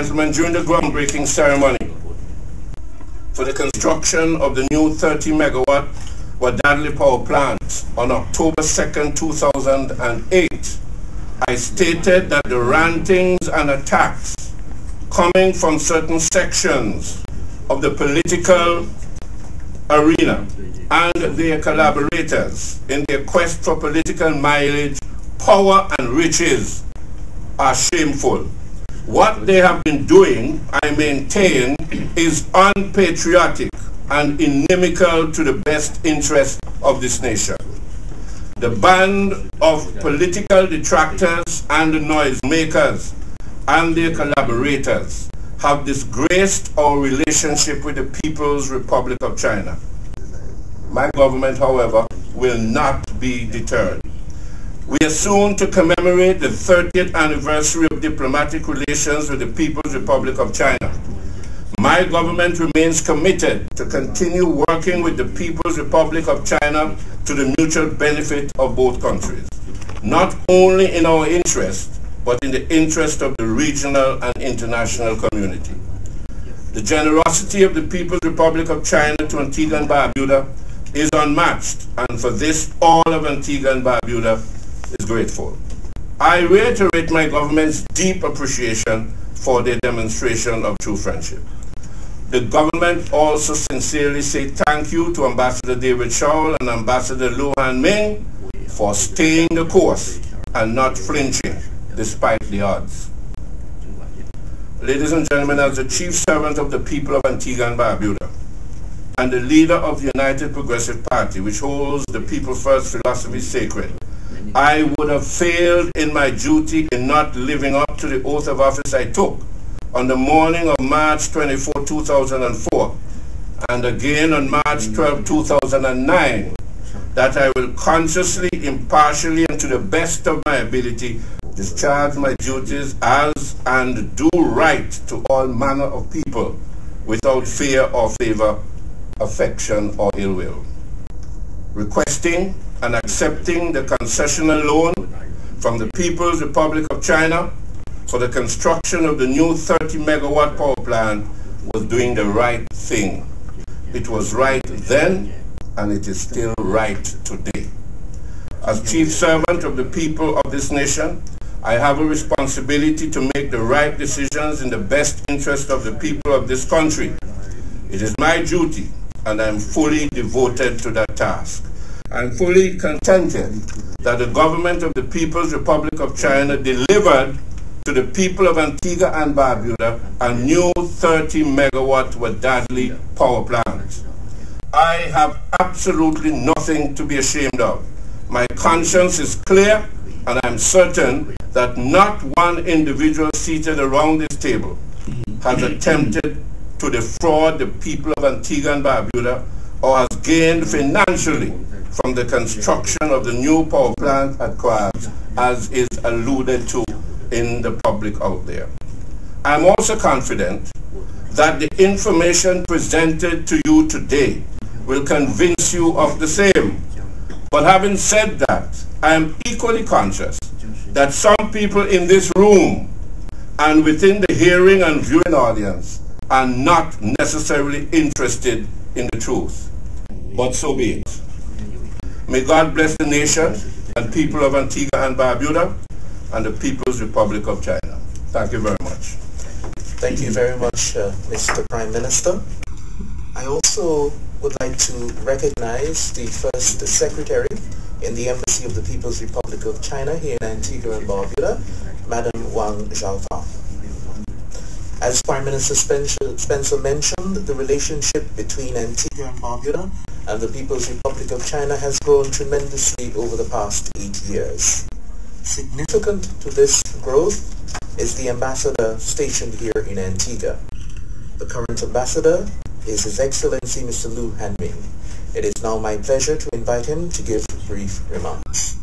gentlemen, during the groundbreaking ceremony for the construction of the new 30-megawatt Wadadli power plant on October 2nd, 2008, I stated that the rantings and attacks coming from certain sections of the political arena and their collaborators in their quest for political mileage, power and riches are shameful. What they have been doing, I maintain, is unpatriotic and inimical to the best interest of this nation. The band of political detractors and noisemakers and their collaborators have disgraced our relationship with the People's Republic of China. My government, however, will not be deterred. We are soon to commemorate the 30th anniversary of diplomatic relations with the People's Republic of China. My government remains committed to continue working with the People's Republic of China to the mutual benefit of both countries, not only in our interest, but in the interest of the regional and international community. The generosity of the People's Republic of China to Antigua and Barbuda is unmatched, and for this all of Antigua and Barbuda is grateful. I reiterate my government's deep appreciation for their demonstration of true friendship. The government also sincerely say thank you to Ambassador David Shaw and Ambassador Lu Han-Ming for staying the course and not flinching despite the odds. Ladies and gentlemen, as the chief servant of the people of Antigua and Barbuda and the leader of the United Progressive Party, which holds the People First philosophy sacred, I would have failed in my duty in not living up to the oath of office I took on the morning of March 24, 2004, and again on March 12, 2009, that I will consciously, impartially, and to the best of my ability discharge my duties as and do right to all manner of people without fear or favor, affection or ill will. Requesting and accepting the concessional loan from the People's Republic of China for the construction of the new 30-megawatt power plant was doing the right thing. It was right then, and it is still right today. As chief servant of the people of this nation, I have a responsibility to make the right decisions in the best interest of the people of this country. It is my duty, and I am fully devoted to that task. I am fully contented that the government of the People's Republic of China delivered to the people of Antigua and Barbuda a new 30-megawatt Wadadli power plant. I have absolutely nothing to be ashamed of. My conscience is clear, and I am certain that not one individual seated around this table has attempted to defraud the people of Antigua and Barbuda or has gained financially from the construction of the new power plant at Crabs, as is alluded to in the public out there. I am also confident that the information presented to you today will convince you of the same. But having said that, I am equally conscious that some people in this room and within the hearing and viewing audience are not necessarily interested in the truth. But so be it. May God bless the nation and people of Antigua and Barbuda and the People's Republic of China. Thank you very much. Thank you very much, Mr. Prime Minister. I also would like to recognize the First Secretary in the Embassy of the People's Republic of China here in Antigua and Barbuda, Madam Wang Zhaofang. As Prime Minister Spencer mentioned, the relationship between Antigua and Barbuda and the People's Republic of China has grown tremendously over the past 8 years. Significant to this growth is the ambassador stationed here in Antigua. The current ambassador is His Excellency Mr. Lu Han-Ming. It is now my pleasure to invite him to give brief remarks.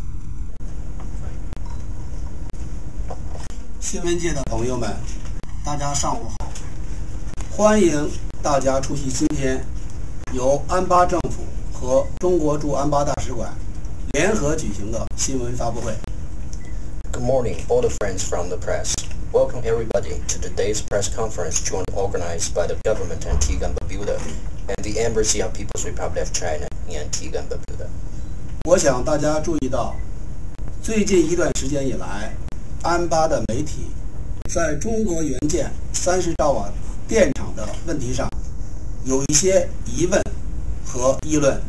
新闻界的朋友们，大家上午好！欢迎大家出席今天由安巴政府和中国驻安巴大使馆联合举行的新闻发布会。 Good morning, all the friends from the press. Welcome everybody to today's press conference jointly organized by the government Antigua and Barbuda and the Embassy of People's Republic of China in Antigua and Barbuda. 我想大家注意到，最近一段时间以来，安巴的媒体在中国援建30兆瓦电厂的问题上有一些疑问和议论。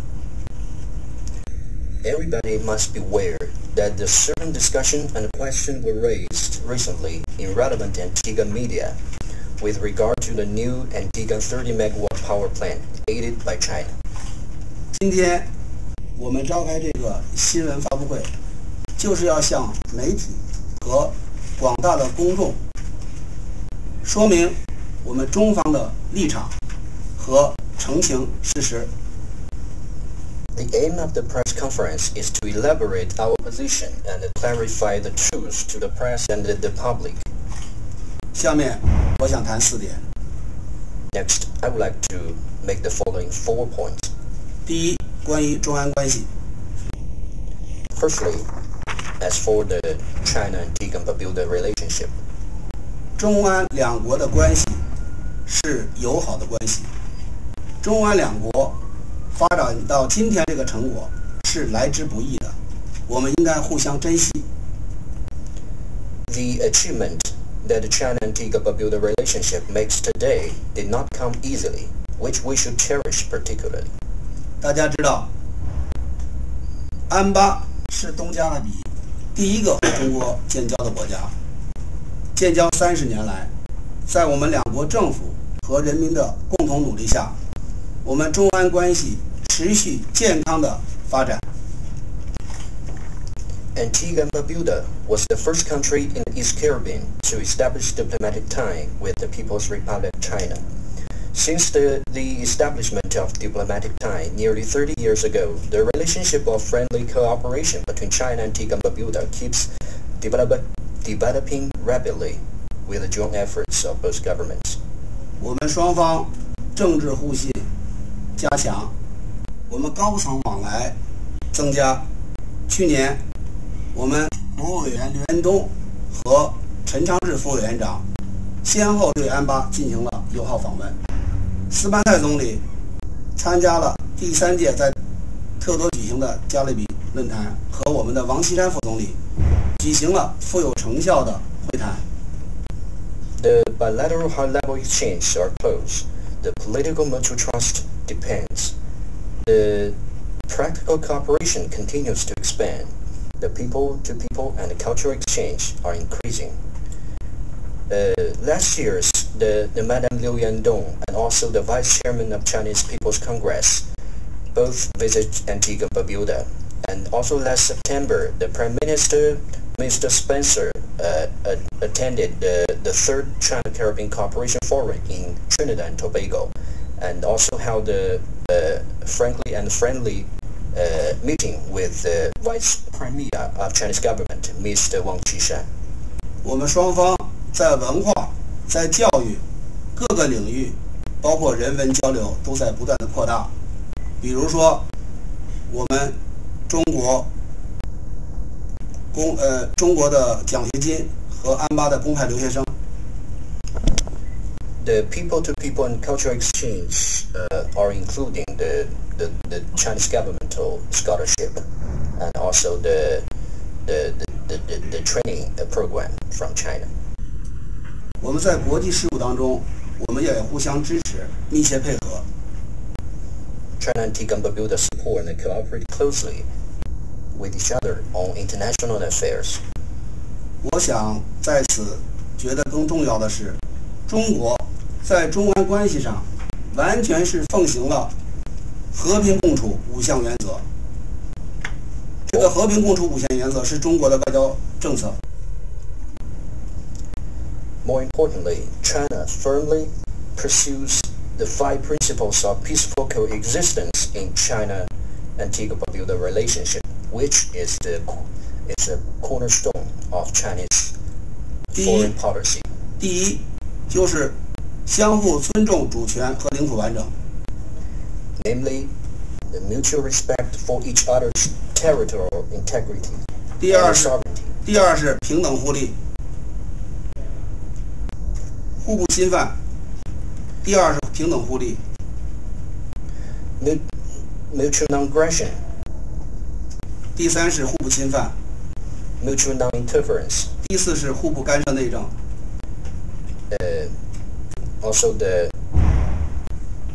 Everybody must beware that the certain discussion and question were raised recently in relevant Antigua media with regard to the new Antigua 30 megawatt power plant aided by China. 今天我们召开这个新闻发布会，就是要向媒体和广大的公众说明我们中方的立场和澄清事实。The aim of the press conference is to elaborate our position and clarify the truth to the press and the public. 下面我想谈4点。Next, I would like to make the following 4 points. 第一，关于中安关系。Firstly, as for the China-Antigua and Barbuda relationship. 中安两国的关系是友好的关系。中安两国发展到今天这个成果是来之不易的，我们应该互相珍惜。The achievement that the China-Antigua Barbuda relationship makes today did not come easily, which we should cherish particularly. 大家知道，安巴是东加勒比第一个和中国建交的国家。建交30年来，在我们两国政府和人民的共同努力下，我们中安关系持续健康的发展。Antigua and Barbuda was the first country in the East Caribbean to establish diplomatic tie with the People's Republic of China. Since the establishment of diplomatic tie nearly 30 years ago, the relationship of friendly cooperation between China and Antigua and Barbuda keeps developing rapidly with the joint efforts of both governments. 我们双方政治互信加强，我们高层往来增加。去年，我们国务委员刘延东和陈昌志副委员长先后对安巴进行了友好访问。斯班塞总理参加了第3届在特多举行的加勒比论坛，和我们的王岐山副总理举行了富有成效的会谈。The bilateral high-level exchanges are close. The political mutual trust depends. The practical cooperation continues to expand. The people-to-people and the cultural exchange are increasing. Last year's the Madame Liu Yandong and also the Vice Chairman of Chinese People's Congress both visited Antigua and Barbuda. And also last September, the Prime Minister, Mr. Spencer, attended the third China-Caribbean Cooperation Forum in Trinidad and Tobago, and also held a frankly and friendly meeting with the Vice Premier of Chinese government, Mr. Wang Qishan. 我们双方在文化、在教育各个领域，包括人文交流，都在不断的扩大。比如说，我们中国的奖学金和安巴的公派留学生。The people-to-people and cultural exchange are including the Chinese governmental scholarship and also the training program from China. 我们在国际事务当中，我们也互相支持，密切配合。China and Antigua and Barbuda support and cooperate closely with each other on international affairs. 我想在此觉得更重要的是，中国在中安关系上完全是奉行了和平共处5项原则。这个和平共处5项原则是中国的外交政策。More importantly, China firmly pursues the 5 principles of peaceful coexistence in China-Antigua-Barbuda relationship, which is the cornerstone of Chinese foreign policy. 第一，就是相互尊重主权和领土完整。Namely, the mutual respect for each other's territorial integrity. 第二是平等互利。互不侵犯；第二是平等互利； mutual non-aggression; 第三是互不侵犯； mutual non-interference; 第四是互不干涉内政； also the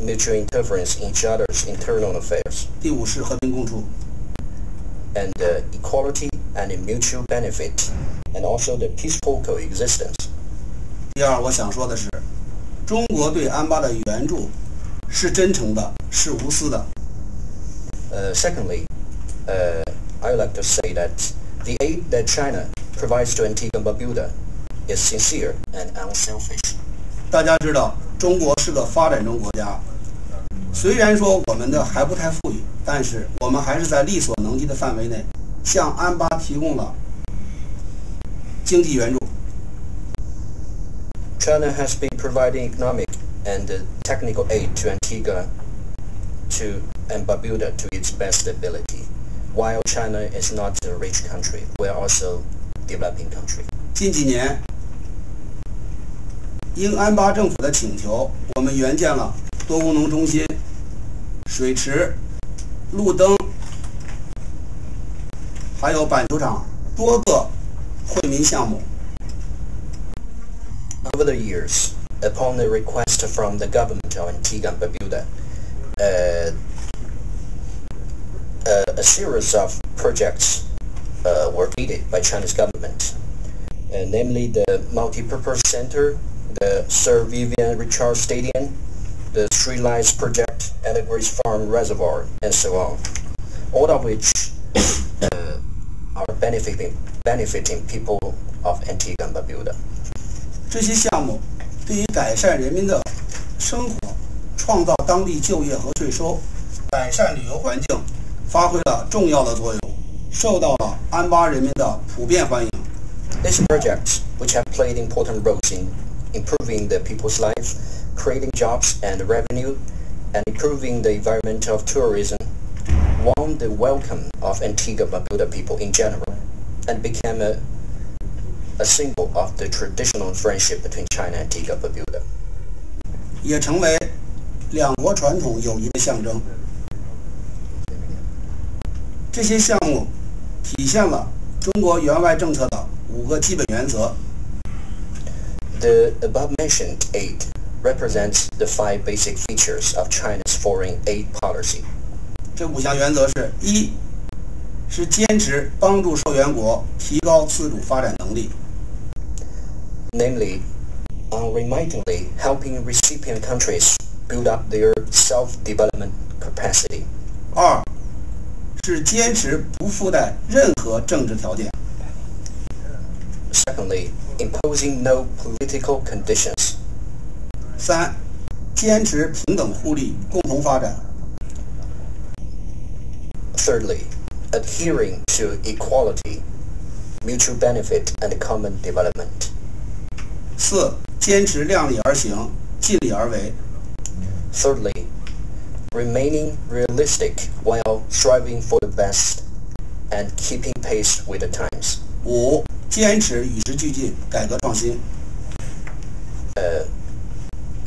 mutual interference in each other's internal affairs; 第五是和平共处。 and equality and mutual benefit, and also the peaceful coexistence. 第二，我想说的是，中国对安巴的援助是真诚的，是无私的。Secondly, I would like to say that the aid that China provides to Antigua and Barbuda is sincere and unselfish. 大家知道，中国是个发展中国家，虽然说我们的还不太富裕，但是我们还是在力所能及的范围内，向安巴提供了经济援助。 China has been providing economic and technical aid to Antigua and Barbuda to its best ability. While China is not a rich country, we are also a developing country. 近几年，应安巴政府的请求，我们援建了多功能中心、水池、路灯，还有板球场多个惠民项目。 Over the years, upon the request from the government of Antigua and Barbuda, a series of projects were aided by Chinese government, namely the multi-purpose center, the Sir Vivian Richard Stadium, the Street Lights Project, Allegories Farm Reservoir, and so on, all of which are benefiting people of Antigua and Barbuda. 这些项目对于改善人民的生活、创造当地就业和税收、改善旅游环境，发挥了重要的作用，受到了安巴人民的普遍欢迎。 These projects, which have played important roles in improving the people's life, creating jobs and revenue, and improving the environment of tourism, won the welcome of Antigua and Barbuda people in general, and became a symbol of the traditional friendship between China and Antigua and Barbuda. 也成为两国传统友谊的象征。这些项目体现了中国援外政策的5个基本原则。 The above-mentioned aid represents the 5 basic features of China's foreign aid policy. 这5项原则是：一是坚持帮助受援国提高自主发展能力； namely, unremittingly helping recipient countries build up their self-development capacity. 二是坚持不附带任何政治条件； Secondly, imposing no political conditions. 三坚持平等互利，共同发展； Thirdly, adhering to equality, mutual benefit, and common development. 四坚持量力而行，尽力而为； Thirdly, remaining realistic while striving for the best and keeping pace with the times. 五坚持与时俱进，改革创新；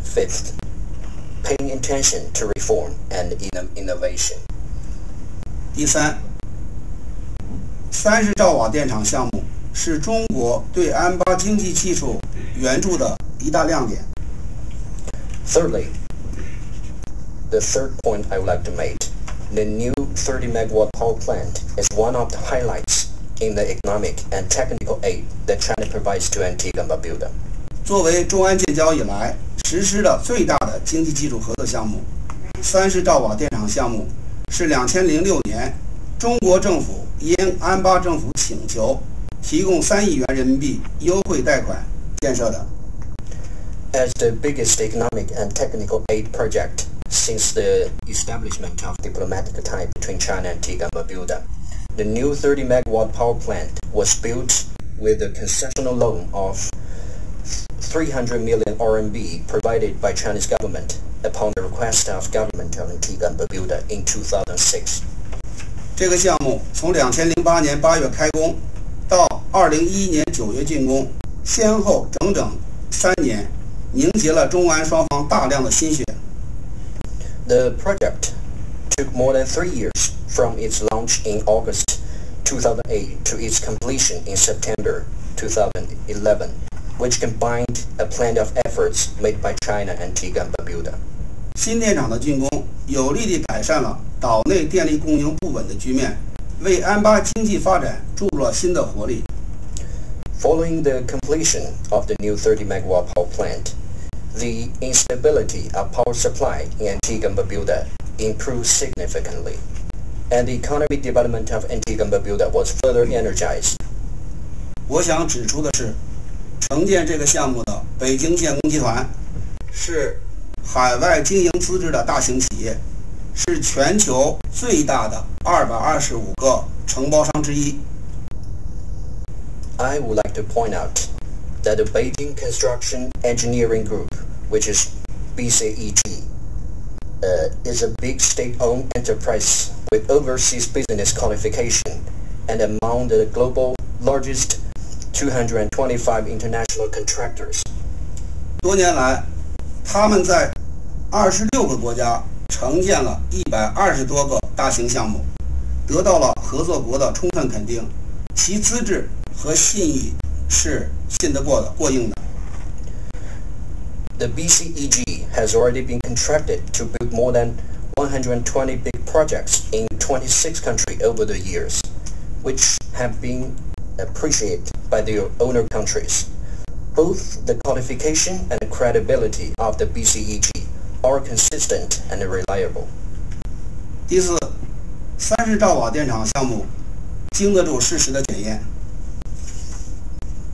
Fifth, paying attention to reform and innovation. 第三，30兆瓦电厂项目是中国对安巴经济技术援助的一大亮点。 Thirdly, the third point I would like to make, the new 30 megawatt power plant is one of the highlights in the economic and technical aid that China provides to Antigua and Barbuda. 作为中安建交以来实施的最大的经济技术合作项目，30兆瓦电厂项目是2006年中国政府因安巴政府请求，提供3亿元人民币优惠贷款建设的。 As the biggest economic and technical aid project since the establishment of diplomatic tie between China and Antigua and Barbuda, the new 30 megawatt power plant was built with a concessional loan of 300 million RMB provided by Chinese government upon the request of government of Antigua and Barbuda in 2006. 这个项目从2008年8月开工，到2011年9月竣工，先后整整3年，凝结了中安双方大量的心血。The project took more than 3 years from its launch in August 2008 to its completion in September 2011, which combined a plan of efforts made by China, Antigua and Barbuda. 新电厂的竣工有力地改善了岛内电力供应不稳的局面，为安巴经济发展注入了新的活力。Following the completion of the new 30-megawatt power plant, the instability of power supply in Antigua and Barbuda improved significantly, and the economic development of Antigua and Barbuda was further energized. 我想指出的是，承建这个项目的北京建工集团是海外经营资质的大型企业，是全球最大的225个承包商之一。I would like to point out that the Beijing Construction Engineering Group, which is BCEG, is a big state-owned enterprise with overseas business qualification and among the global largest 225 international contractors. 多年来，他们在26个国家承建了120多个大型项目，得到了合作国的充分肯定，其资质和信誉是信得过硬的。The BCEG has already been contracted to build more than 120 big projects in 26 countries over the years, which have been appreciated by the owner countries. Both the qualification and the credibility of the BCEG are consistent and reliable. 第四，30兆瓦电厂项目经得住事实的检验。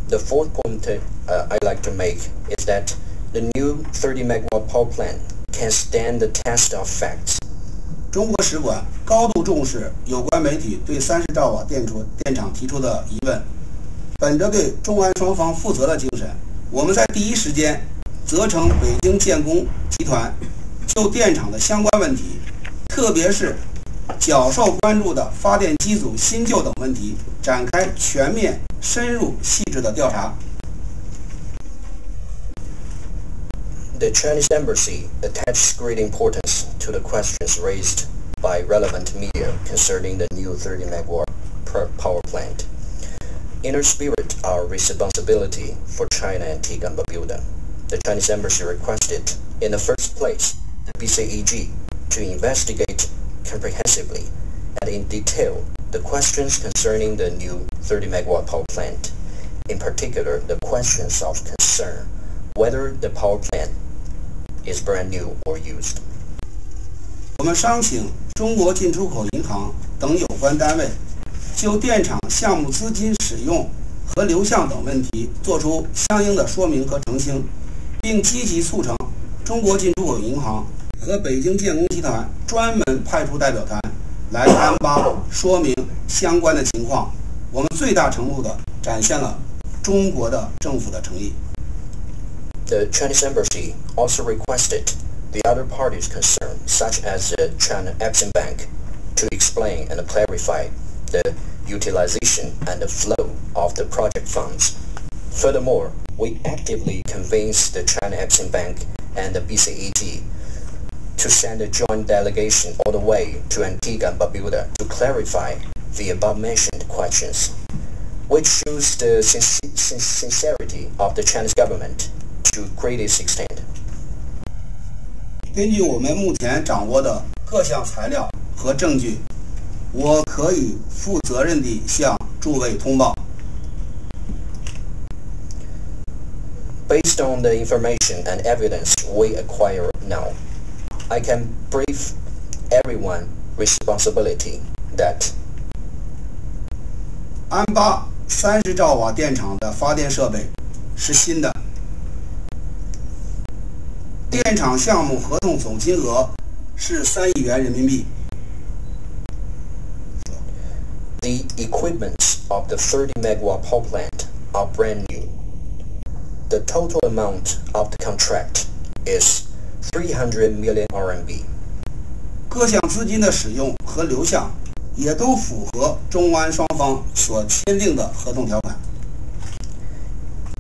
The fourth point I'd like to make is that the new 30-megawatt power plant can stand the test of facts. 中国使馆高度重视有关媒体对30兆瓦电厂提出的疑问，本着对中安双方负责的精神，我们在第一时间责成北京建工集团就电厂的相关问题，特别是较受关注的发电机组新旧等问题，展开全面、深入、细致的调查。The Chinese embassy attaches great importance to the questions raised by relevant media concerning the new 30-megawatt power plant. In the spirit of responsibility for China, Antigua and Barbuda, the Chinese embassy requested, in the first place, the BCEG to investigate comprehensively and in detail the questions concerning the new 30-megawatt power plant, in particular the questions of concern whether the power plant is brand new or used. 我们商请中国进出口银行等有关单位就电厂项目资金使用和流向等问题作出相应的说明和澄清，并积极促成中国进出口银行和北京建工集团专门派出代表团来安巴说明相关的情况。我们最大程度地展现了中国的政府的诚意。The Chinese embassy also requested the other parties concerned, such as the China Exim Bank, to explain and clarify the utilization and the flow of the project funds. Furthermore, we actively convinced the China Exim Bank and the BCEG to send a joint delegation all the way to Antigua and Barbuda to clarify the above-mentioned questions, which shows the sincerity of the Chinese government to greatest extent. 根据我们目前掌握的各项材料和证据，我可以负责任地向诸位通报。Based on the information and evidence we acquire now, I can brief everyone responsibility that 安巴30兆瓦电厂的发电设备是新的，电厂项目合同总金额是3亿元人民币。The equipments of the 30-megawatt power plant are brand new. The total amount of the contract is 300 million RMB. 各项资金的使用和流向也都符合中安双方所签订的合同条款。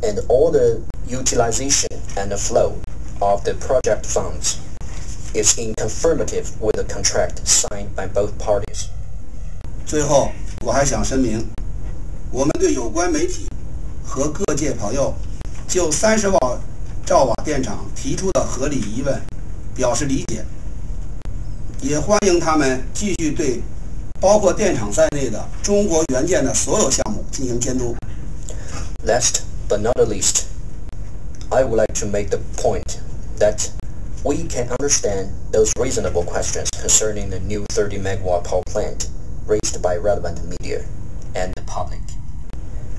And all the utilization and the flow of the project funds is in conformity with the contract signed by both parties. 最后，我还想声明，我们对有关媒体和各界朋友就30兆瓦电厂提出的合理疑问表示理解，也欢迎他们继续对包括电厂在内的中国援建的所有项目进行监督。Last but not least, I would like to make the point that we can understand those reasonable questions concerning the new 30 megawatt power plant raised by relevant media and the public,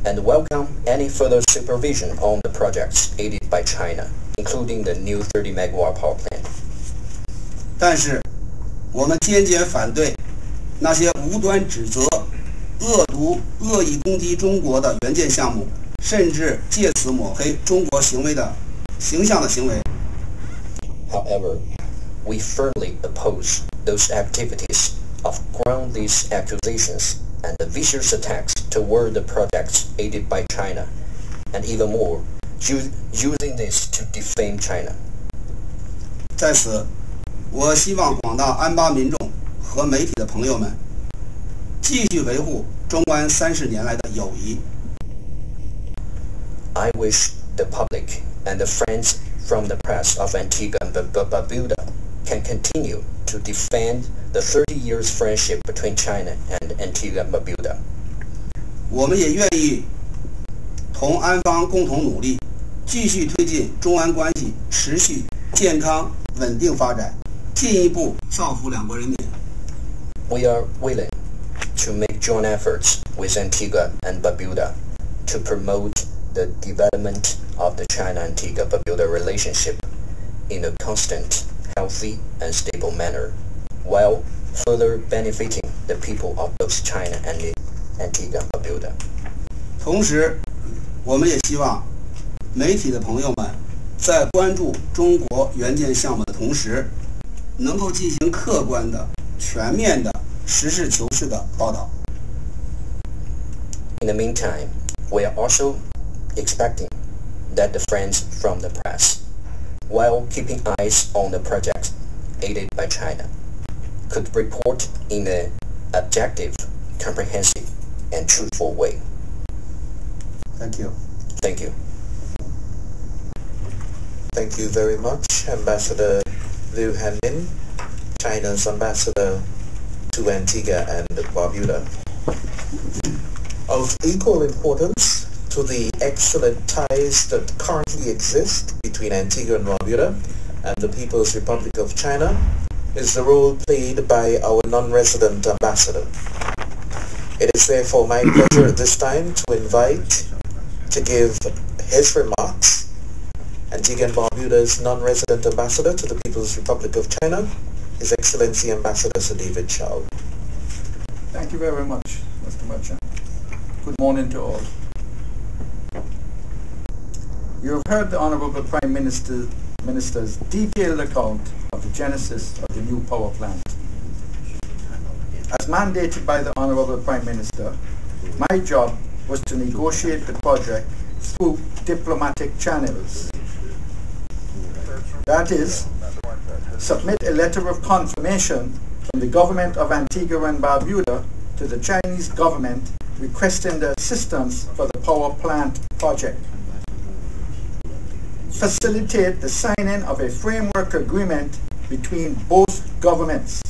and welcome any further supervision on the projects aided by China, including the new 30 megawatt power plant. 但是，我们坚决反对那些无端指责、恶毒、恶意攻击中国的援建项目，甚至借此抹黑中国形象的行为。However, we firmly oppose those activities of groundless accusations and the vicious attacks toward the projects aided by China, and even more, using this to defame China. 在此，我希望广大安巴民众和媒体的朋友们继续维护中安30年来的友谊。I wish the public and the friends from the press of Antigua and Barbuda can continue to defend the 30 years friendship between China and Antigua and Barbuda. 我们也愿意同安方共同努力，继续推进中安关系持续健康稳定发展，进一步造福两国人民。We are willing to make joint efforts with Antigua and Barbuda to promote the development of the China-Antigua-Barbuda relationship in a constant, healthy, and stable manner, while further benefiting the people of both China and Antigua and Barbuda. 同时，我们也希望媒体的朋友们在关注中国援建项目的同时，能够进行客观的、全面的、实事求是的报道。In the meantime, we are also expecting that the friends from the press, while keeping eyes on the projects aided by China, could report in an objective, comprehensive, and truthful way. Thank you. Thank you. Thank you very much, Ambassador Liu Hanmin, China's ambassador to Antigua and Barbuda. Of equal importance to the excellent ties that currently exist between Antigua and Barbuda and the People's Republic of China is the role played by our non-resident ambassador. It is therefore my pleasure at this time to invite to give his remarks Antigua and Barbuda's non-resident ambassador to the People's Republic of China, His Excellency Ambassador Sir David Chow. Thank you very much, Mr. Merchant. Good morning to all. You have heard the Honorable Prime Minister's detailed account of the genesis of the new power plant. As mandated by the Honorable Prime Minister, my job was to negotiate the project through diplomatic channels. That is, submit a letter of confirmation from the government of Antigua and Barbuda to the Chinese government requesting the assistance for the power plant project. Facilitate the signing of a framework agreement between both governments.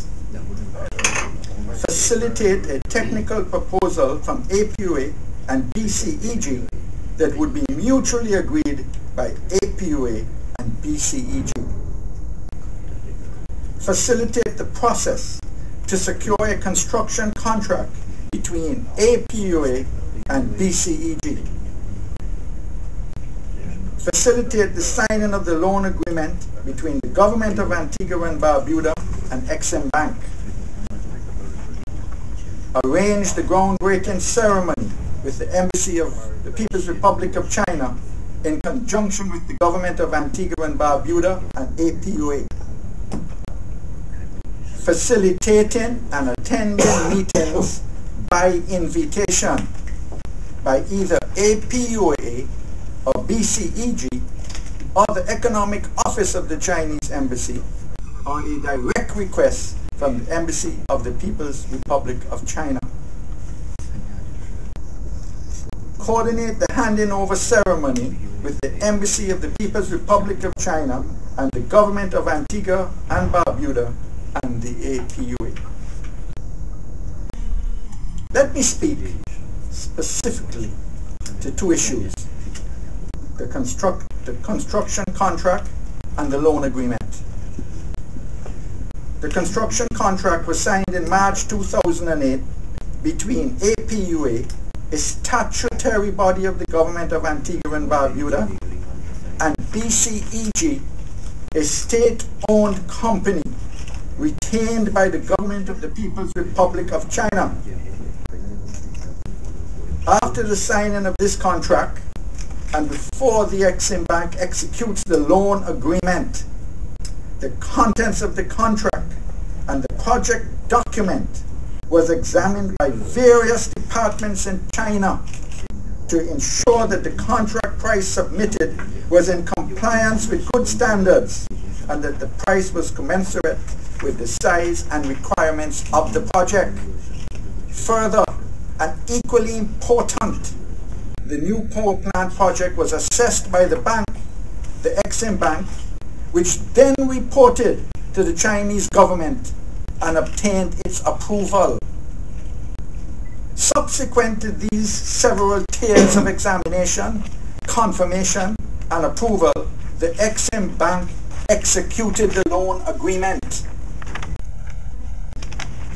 Facilitate a technical proposal from APUA and BCEG that would be mutually agreed by APUA and BCEG. Facilitate the process to secure a construction contract between APUA and BCEG. Facilitate the signing of the loan agreement between the government of Antigua and Barbuda and Exim Bank. Arrange the groundbreaking ceremony with the Embassy of the People's Republic of China in conjunction with the government of Antigua and Barbuda and APUA. Facilitating and attending meetings by invitation by either APUA or BCEG or the Economic Office of the Chinese Embassy on a direct request from the Embassy of the People's Republic of China. Coordinate the handing over ceremony with the Embassy of the People's Republic of China and the Government of Antigua and Barbuda and the APUA. Let me speak specifically to two issues: the construction contract and the loan agreement. The construction contract was signed in March 2008 between APUA, a statutory body of the Government of Antigua and Barbuda, and BCEG, a state-owned company retained by the Government of the People's Republic of China. After the signing of this contract, and before the Exim Bank executes the loan agreement, the contents of the contract and the project document was examined by various departments in China to ensure that the contract price submitted was in compliance with good standards and that the price was commensurate with the size and requirements of the project. Further, and equally important, the new power plant project was assessed by the bank, the Exim Bank, which then reported to the Chinese government and obtained its approval. Subsequent to these several tiers of examination, confirmation, and approval, the Exim Bank executed the loan agreement.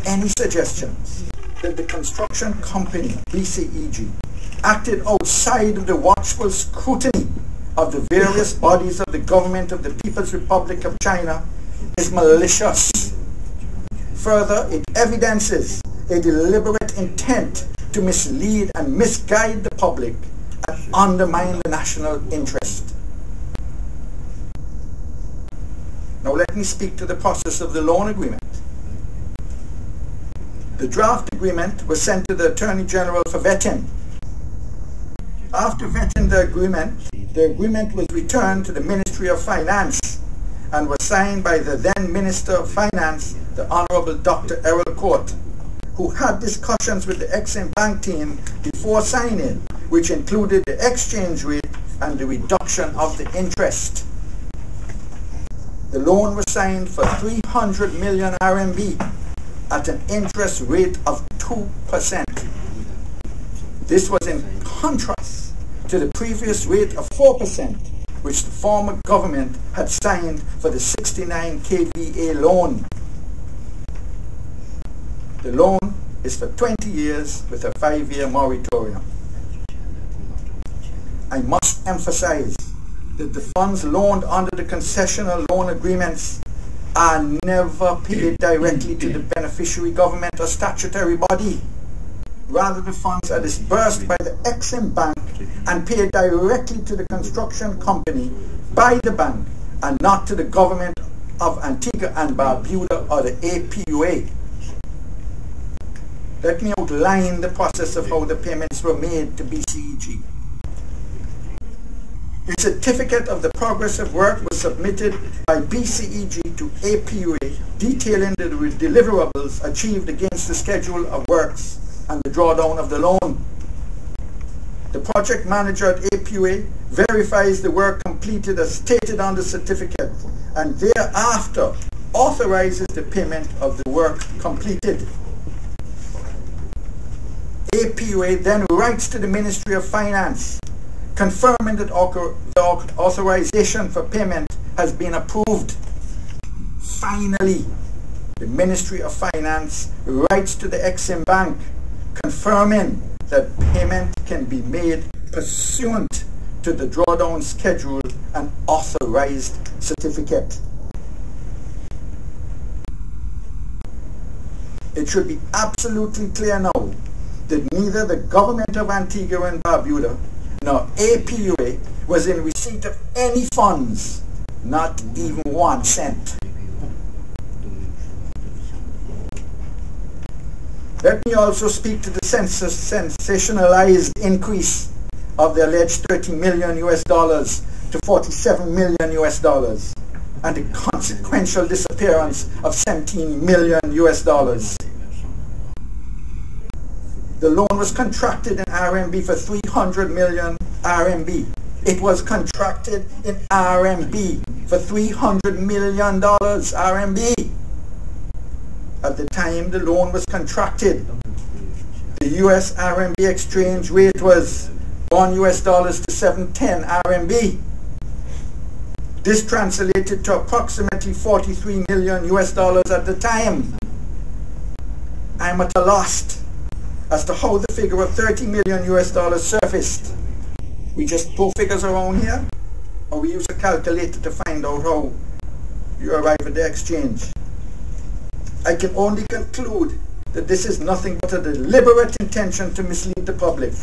Any suggestions that the construction company, BCEG, acted outside of the watchful scrutiny of the various bodies of the Government of the People's Republic of China is malicious. Further, it evidences a deliberate intent to mislead and misguide the public and undermine the national interest. Now let me speak to the process of the loan agreement. The draft agreement was sent to the Attorney General for vetting. After vetting the agreement was returned to the Ministry of Finance and was signed by the then Minister of Finance, the Honorable Dr. Errol Court, who had discussions with the Exim Bank team before signing, which included the exchange rate and the reduction of the interest. The loan was signed for 300 million RMB at an interest rate of 2%. This was in contrast to the previous rate of 4%, which the former government had signed for the 69 kVA loan. The loan is for 20 years with a 5-year moratorium. I must emphasize that the funds loaned under the concessional loan agreements are never paid directly to the beneficiary government or statutory body. Rather, the funds are disbursed by the Exim Bank and paid directly to the construction company by the bank and not to the Government of Antigua and Barbuda or the APUA. Let me outline the process of how the payments were made to BCEG. A certificate of the progress of work was submitted by BCEG to APUA detailing the deliverables achieved against the schedule of works and the drawdown of the loan. The project manager at APUA verifies the work completed as stated on the certificate and thereafter authorizes the payment of the work completed. APUA then writes to the Ministry of Finance confirming that the authorization for payment has been approved. Finally, the Ministry of Finance writes to the Exim Bank confirming that payment can be made pursuant to the drawdown schedule and authorized certificate. It should be absolutely clear now that neither the Government of Antigua and Barbuda nor APUA was in receipt of any funds, not even 1 cent. Let me also speak to the sensationalized increase of the alleged $30 million to 47 million US dollars, and the consequential disappearance of 17 million US dollars. The loan was contracted in RMB for 300 million RMB. It was contracted in RMB for $300 million RMB. At the time the loan was contracted, the US RMB exchange rate was $1 to 710 RMB. This translated to approximately 43 million US dollars at the time. I'm at a loss as to how the figure of 30 million US dollars surfaced. We just throw figures around here, or we use a calculator to find out how you arrive at the exchange. I can only conclude that this is nothing but a deliberate intention to mislead the public.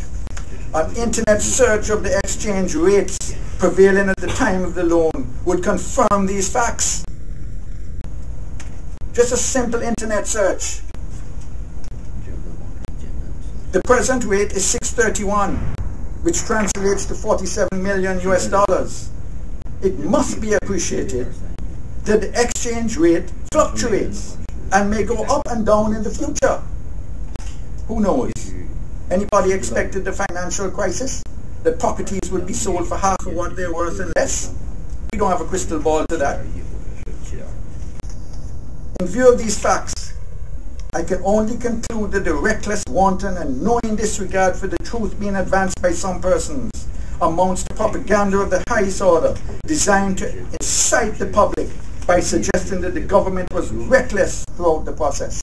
An internet search of the exchange rates prevailing at the time of the loan would confirm these facts. Just a simple internet search. The present rate is 631, which translates to 47 million US dollars. It must be appreciated that the exchange rate fluctuates and may go up and down in the future. Who knows? Anybody expected the financial crisis? That properties would be sold for half of what they're worth and less? We don't have a crystal ball to that. In view of these facts, I can only conclude that the reckless, wanton, and knowing disregard for the truth being advanced by some persons amounts to propaganda of the highest order, designed to incite the public by suggesting that the government was reckless throughout the process.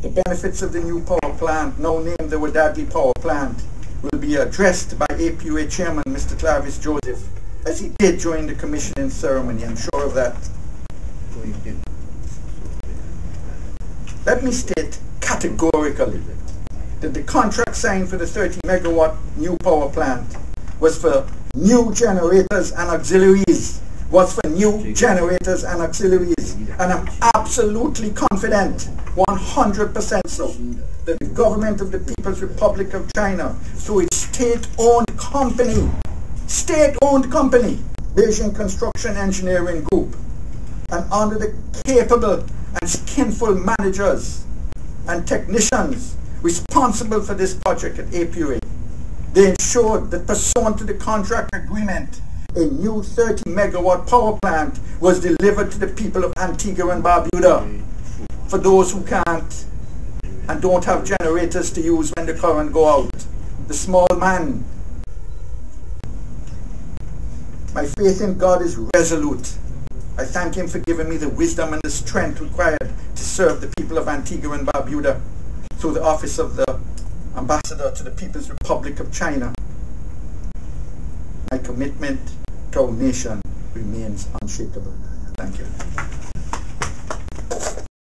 The benefits of the new power plant, now named the Wadadli Power Plant, will be addressed by APUA Chairman Mr. Clavis Joseph, as he did during the commissioning ceremony. I'm sure of that. Let me state categorically that the contract signed for the 30 megawatt new power plant was for new generators and auxiliaries. And I'm absolutely confident, 100% so, that the government of the People's Republic of China, through its state-owned company, Beijing Construction Engineering Group, and under the capable and skillful managers and technicians responsible for this project at APUA, they ensured that pursuant to the contract agreement, a new 30 megawatt power plant was delivered to the people of Antigua and Barbuda. For those who can't and don't have generators to use when the current go out, the small man. My faith in God is resolute. I thank Him for giving me the wisdom and the strength required to serve the people of Antigua and Barbuda through the office of the Ambassador to the People's Republic of China. My commitment to our nation remains unshakable. Thank you.